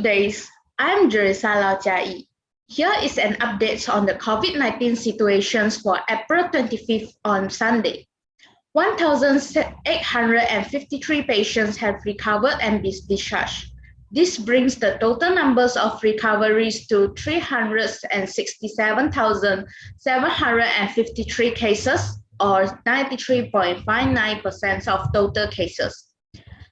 days. I'm Jerisa Laojai. Here is an update on the COVID-19 situations for April 25th on Sunday. 1,853 patients have recovered and been discharged. This brings the total numbers of recoveries to 367,753 cases, or 93.59% of total cases.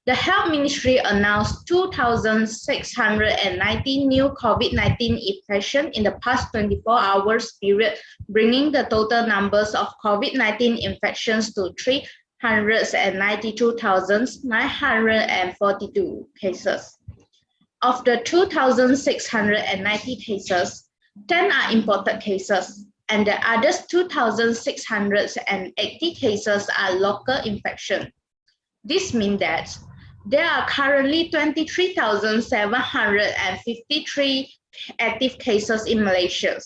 The Health Ministry announced 2,690 new COVID-19 infections in the past 24 hours period, bringing the total numbers of COVID-19 infections to 392,942 cases. Of the 2,690 cases, 10 are imported cases, and the other 2,680 cases are local infection. This means that there are currently 23,753 active cases in Malaysia.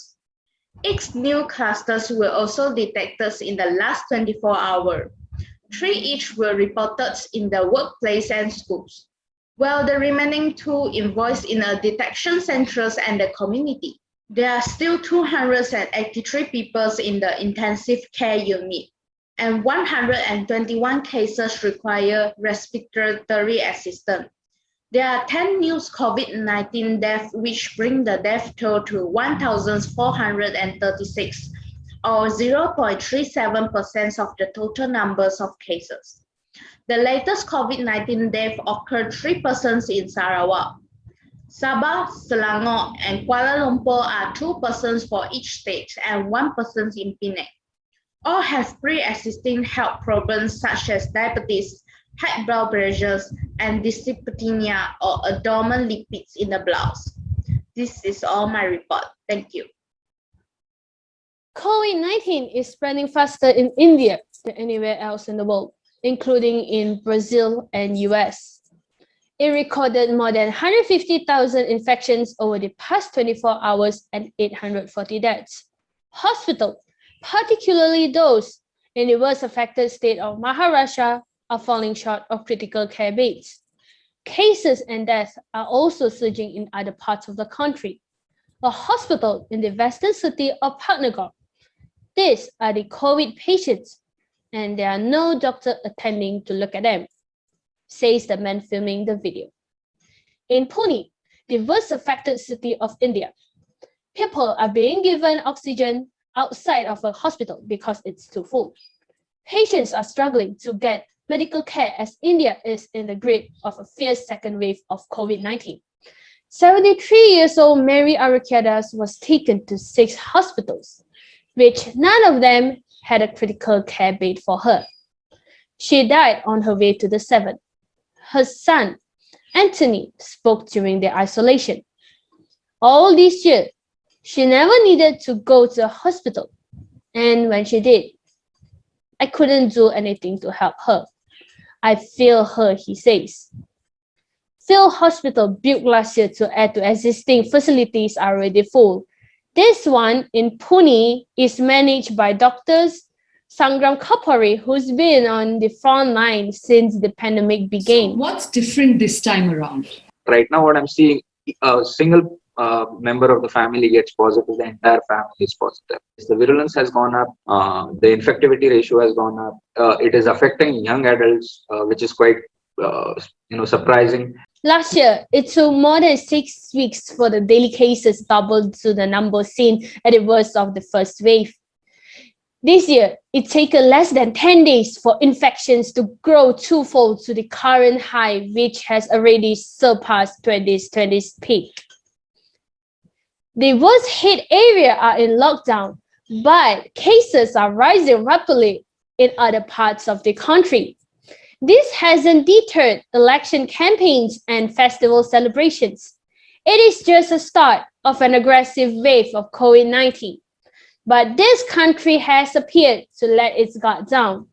8 new clusters were also detected in the last 24 hours. 3 each were reported in the workplace and schools, while the remaining 2 invoiced in a detection centers and the community. There are still 283 people in the intensive care unit, and 121 cases require respiratory assistance. There are 10 new COVID-19 deaths, which bring the death toll to 1,436, or 0.37% of the total numbers of cases. The latest COVID-19 death occurred 3 persons in Sarawak. Sabah, Selangor, and Kuala Lumpur are 2 persons for each state and 1 person in Penang. All have pre-existing health problems such as diabetes, high blood pressure, and dyslipidemia or abdominal lipids in the blood. This is all my report. Thank you. COVID-19 is spreading faster in India than anywhere else in the world, including in Brazil and US. It recorded more than 150,000 infections over the past 24 hours and 840 deaths. Hospitals, particularly those in the worst affected state of Maharashtra, are falling short of critical care beds. Cases and deaths are also surging in other parts of the country. A hospital in the western city of Patnagar. These are the COVID patients, and there are no doctor attending to look at them, says the man filming the video. In Pune, the worst affected city of India, people are being given oxygen outside of a hospital because it's too full. Patients are struggling to get medical care as India is in the grip of a fierce second wave of COVID-19. 73-year-old Mary Arakiadas was taken to 6 hospitals, which none of them had a critical care bed for her. She died on her way to the 7th. Her son, Anthony, spoke during their isolation. All these years, she never needed to go to a hospital, and when she did, I couldn't do anything to help her. I feel her, he says. Field hospital built last year to add to existing facilities are already full. This one in Pune is managed by doctors Sangram Kapari, who's been on the front line since the pandemic began. So what's different this time around? Right now, what I'm seeing, a single member of the family gets positive, the entire family is positive. The virulence has gone up, the infectivity ratio has gone up. It is affecting young adults, which is quite surprising. Last year, it took more than 6 weeks for the daily cases doubled to the number seen at the worst of the first wave. This year, it taken less than 10 days for infections to grow twofold to the current high, which has already surpassed 2020's peak. The worst hit areas are in lockdown, but cases are rising rapidly in other parts of the country. This hasn't deterred election campaigns and festival celebrations. It is just a start of an aggressive wave of COVID-19. But this country has appeared to let its guard down.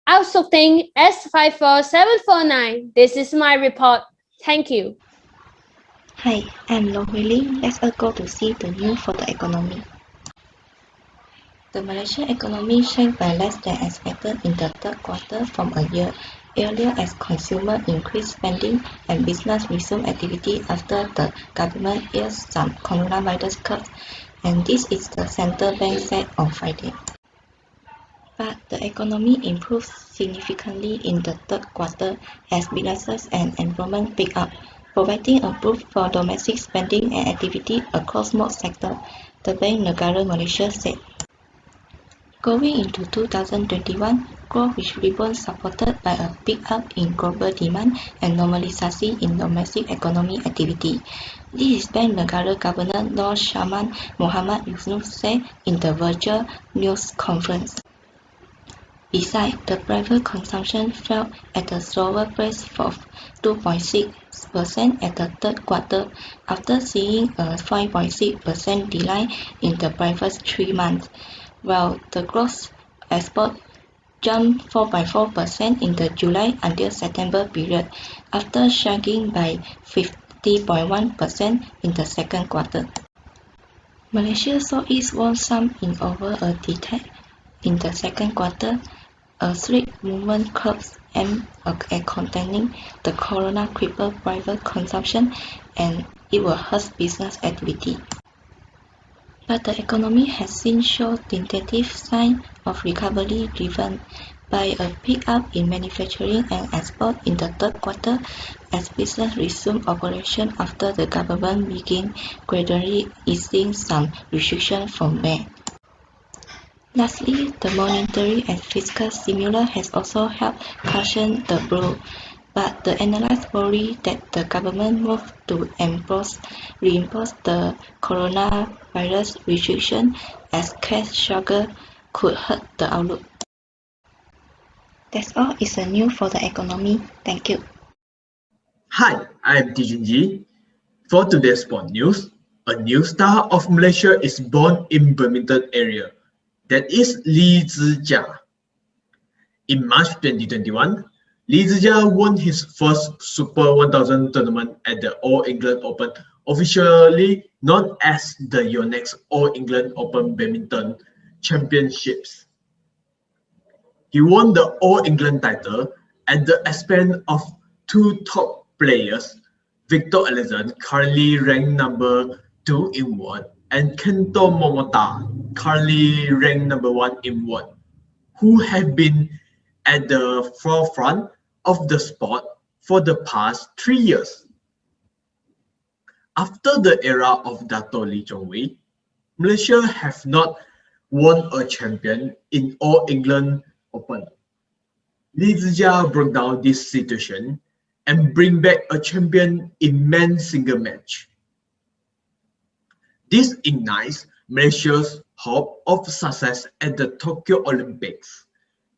Outsourcing S54749, this is my report. Thank you. Hi, I'm Lo Hui Ling. Let's all go to see the news for the economy. The Malaysian economy shrank by less than expected in the third quarter from a year earlier as consumers increased spending and business resumed activity after the government eased some coronavirus curbs, and this is the central bank said on Friday. But the economy improved significantly in the third quarter as businesses and employment picked up, providing a boost for domestic spending and activity across most sectors, the Bank Negara Malaysia said. Going into 2021, growth will rebound supported by a pick-up in global demand and normalisasi in domestic economy activity. This is Bank Negara Governor Nur Shaman Muhammad Yusuf said in the virtual news conference. Besides, the private consumption fell at a slower pace of 2.6% at the third quarter after seeing a 5.6% decline in the previous 3 months, while the gross export jumped 4.4% in the July until September period after shrinking by 50.1% in the second quarter. Malaysia saw its won some in over a decade in the second quarter. A strict movement curbs aimed at containing the corona crippled private consumption and it will hurt business activity. But the economy has since shown tentative signs of recovery driven by a pick-up in manufacturing and export in the third quarter as business resumed operation after the government began gradually easing some restrictions from May. Lastly, the monetary and fiscal stimulus has also helped cushion the blow, but the analysts worry that the government move to reimpose the coronavirus restriction as cash struggle could hurt the outlook. That's all is the news for the economy. Thank you. Hi, I am Tijunji. For today's sport news, a new star of Malaysia is born in Birmingham area. That is Lee Zijia. In March 2021, Lee Zijia won his first Super 1000 tournament at the All England Open, officially known as the Yonex All England Open Badminton Championships. He won the All England title at the expense of two top players, Victor Alexander, currently ranked number 2 in world, and Kento Momota, currently ranked number 1 in world, who have been at the forefront of the sport for the past 3 years. After the era of Dato' Lee Chong Wei, Malaysia have not won a champion in All England Open. Lee Zijia broke down this situation and bring back a champion in men's single match. This ignites Malaysia's hope of success at the Tokyo Olympics,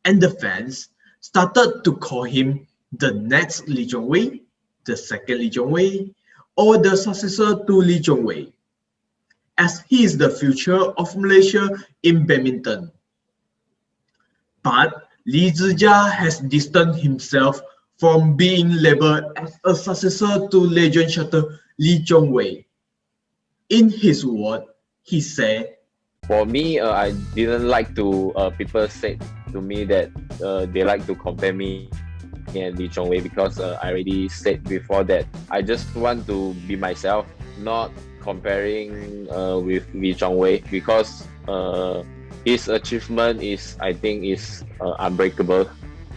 and the fans started to call him the next Lee Chong Wei, the second Lee Chong Wei, or the successor to Lee Chong Wei, as he is the future of Malaysia in badminton. But Lee Zijia has distanced himself from being labeled as a successor to legend shuttle Lee Chong Wei. In his word, he said, For me, I didn't like to, people say to me that they like to compare me and Lee Chong Wei because I already said before that I just want to be myself, not comparing with Lee Chong Wei because his achievement is, I think, is unbreakable.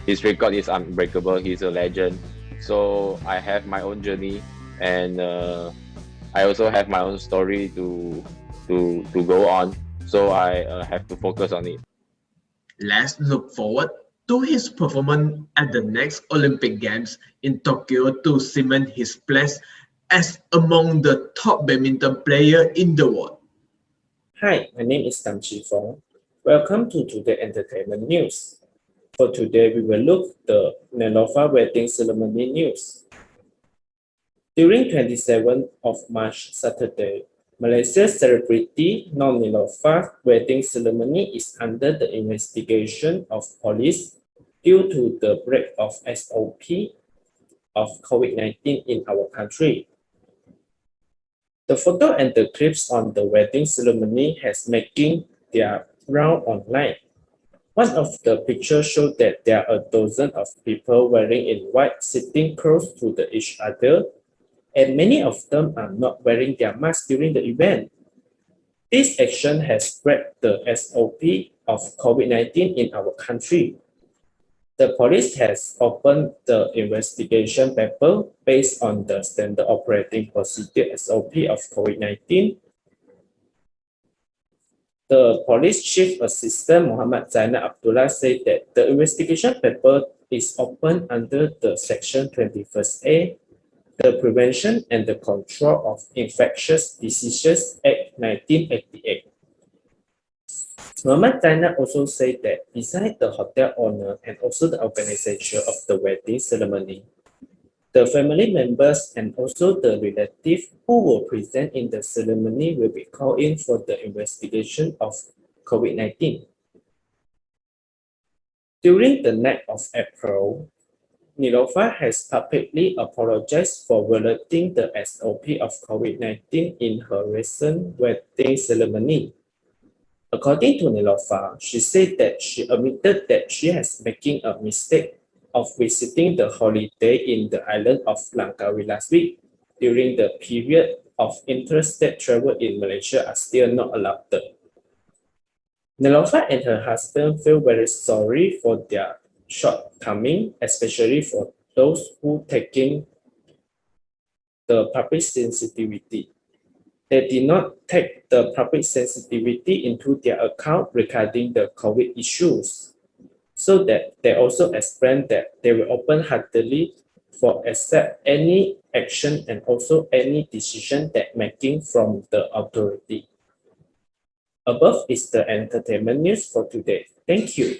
His record is unbreakable. He's a legend. So I have my own journey, and I also have my own story to go on. So I have to focus on it. let's look forward to his performance at the next Olympic Games in Tokyo to cement his place as among the top badminton players in the world. Hi, my name is Tam Chi Fong. Welcome to Today Entertainment News. For today, we will look the Nelofa wedding ceremony news. During 27th of March, Saturday, Malaysia's celebrity Non-Nelofa wedding ceremony is under the investigation of police due to the break of SOP of COVID-19 in our country. The photo and the clips on the wedding ceremony has making their round online. One of the pictures showed that there are a dozen of people wearing in white sitting close to each other, and many of them are not wearing their masks during the event. This action has spread the SOP of COVID-19 in our country. The police has opened the investigation paper based on the standard operating procedure SOP of COVID-19. The police chief assistant Muhammad Zainal Abdullah said that the investigation paper is open under the section 21st A, the Prevention and the Control of Infectious Diseases Act 1988. Muhammad Zainal also said that besides the hotel owner and also the organizer of the wedding ceremony, the family members and also the relatives who were present in the ceremony will be called in for the investigation of COVID-19. During the night of April, Niloufar has publicly apologized for violating the SOP of COVID-19 in her recent wedding ceremony. According to Niloufar, she said that she admitted that she has making a mistake of visiting the holiday in the island of Langkawi last week during the period of interstate travel in Malaysia are still not allowed. Niloufar and her husband feel very sorry for their shortcoming, especially for those who taking the public sensitivity. They did not take the public sensitivity into their account regarding the COVID issues, so that they also explained that they will open-heartedly for accept any action and also any decision that making from the authority. Above is the entertainment news for today. Thank you.